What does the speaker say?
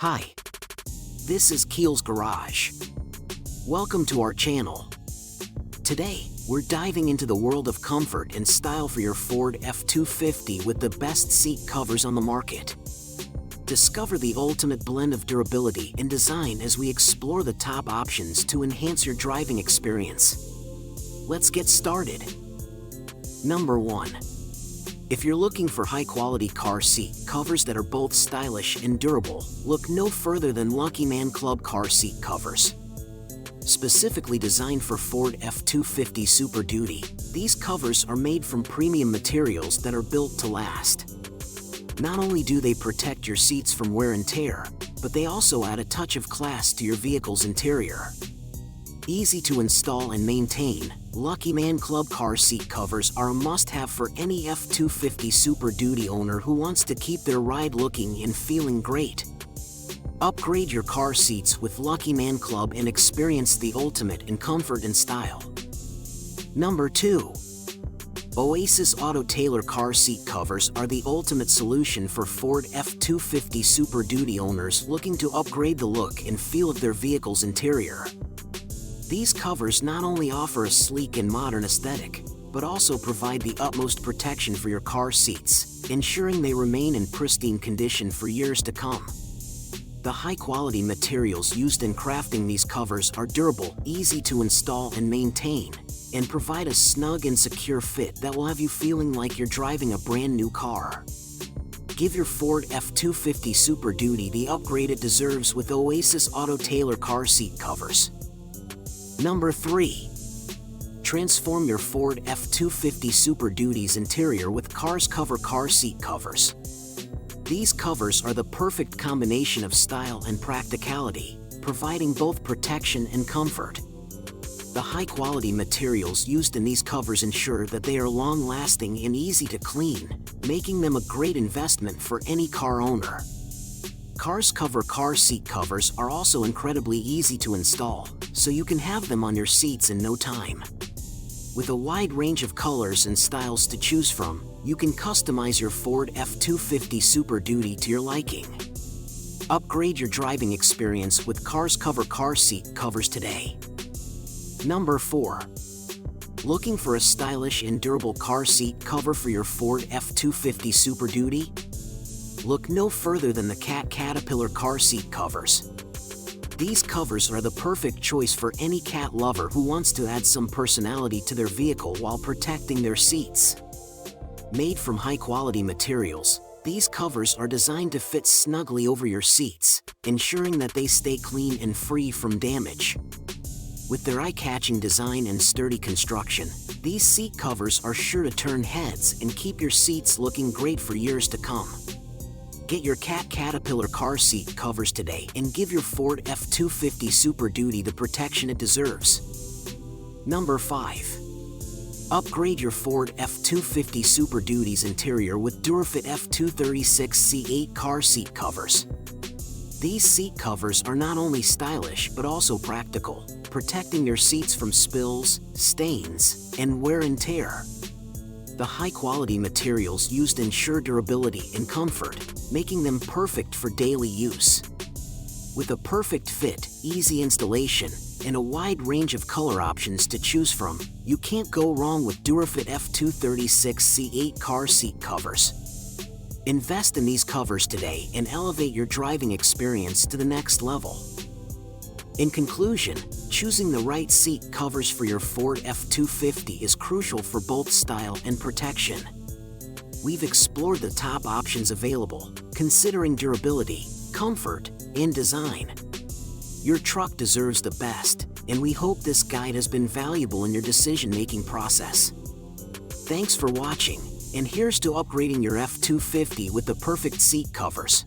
Hi, this is Keel's Garage. Welcome to our channel. Today, we're diving into the world of comfort and style for your Ford F-250 with the best seat covers on the market. Discover the ultimate blend of durability and design as we explore the top options to enhance your driving experience. Let's get started. Number 1. If you're looking for high-quality car seat covers that are both stylish and durable, look no further than Lucky Man Club car seat covers. Specifically designed for Ford F-250 Super Duty, these covers are made from premium materials that are built to last. Not only do they protect your seats from wear and tear, but they also add a touch of class to your vehicle's interior. Easy to install and maintain, Lucky Man Club car seat covers are a must-have for any F-250 Super Duty owner who wants to keep their ride looking and feeling great. Upgrade your car seats with Lucky Man Club and experience the ultimate in comfort and style. Number 2. Oasis Auto car seat covers are the ultimate solution for Ford F-250 Super Duty owners looking to upgrade the look and feel of their vehicle's interior. These covers not only offer a sleek and modern aesthetic, but also provide the utmost protection for your car seats, ensuring they remain in pristine condition for years to come. The high-quality materials used in crafting these covers are durable, easy to install and maintain, and provide a snug and secure fit that will have you feeling like you're driving a brand new car. Give your Ford F-250 Super Duty the upgrade it deserves with Oasis Auto car seat covers. Number 3. Transform your Ford F-250 Super Duty's interior with Cars Cover car seat covers. These covers are the perfect combination of style and practicality, providing both protection and comfort. The high-quality materials used in these covers ensure that they are long-lasting and easy to clean, making them a great investment for any car owner. Cars Cover car seat covers are also incredibly easy to install, so you can have them on your seats in no time. With a wide range of colors and styles to choose from, you can customize your Ford F-250 Super Duty to your liking. Upgrade your driving experience with Cars Cover car seat covers today. Number 4. Looking for a stylish and durable car seat cover for your Ford F-250 Super Duty? Look no further than the Caterpillar car seat covers. These covers are the perfect choice for any cat lover who wants to add some personality to their vehicle while protecting their seats. Made from high-quality materials, these covers are designed to fit snugly over your seats, ensuring that they stay clean and free from damage. With their eye-catching design and sturdy construction, these seat covers are sure to turn heads and keep your seats looking great for years to come. Get your Caterpillar car seat covers today and give your Ford F-250 Super Duty the protection it deserves. Number 5. Upgrade your Ford F-250 Super Duty's interior with Durit F-236 C8 car seat covers. These seat covers are not only stylish but also practical, protecting your seats from spills, stains, and wear and tear. The high-quality materials used ensure durability and comfort, making them perfect for daily use. With a perfect fit, easy installation, and a wide range of color options to choose from, you can't go wrong with Durit F-236 C8 car seat covers. Invest in these covers today and elevate your driving experience to the next level. In conclusion, choosing the right seat covers for your Ford F-250 is crucial for both style and protection. We've explored the top options available, considering durability, comfort, and design. Your truck deserves the best, and we hope this guide has been valuable in your decision-making process. Thanks for watching, and here's to upgrading your F-250 with the perfect seat covers.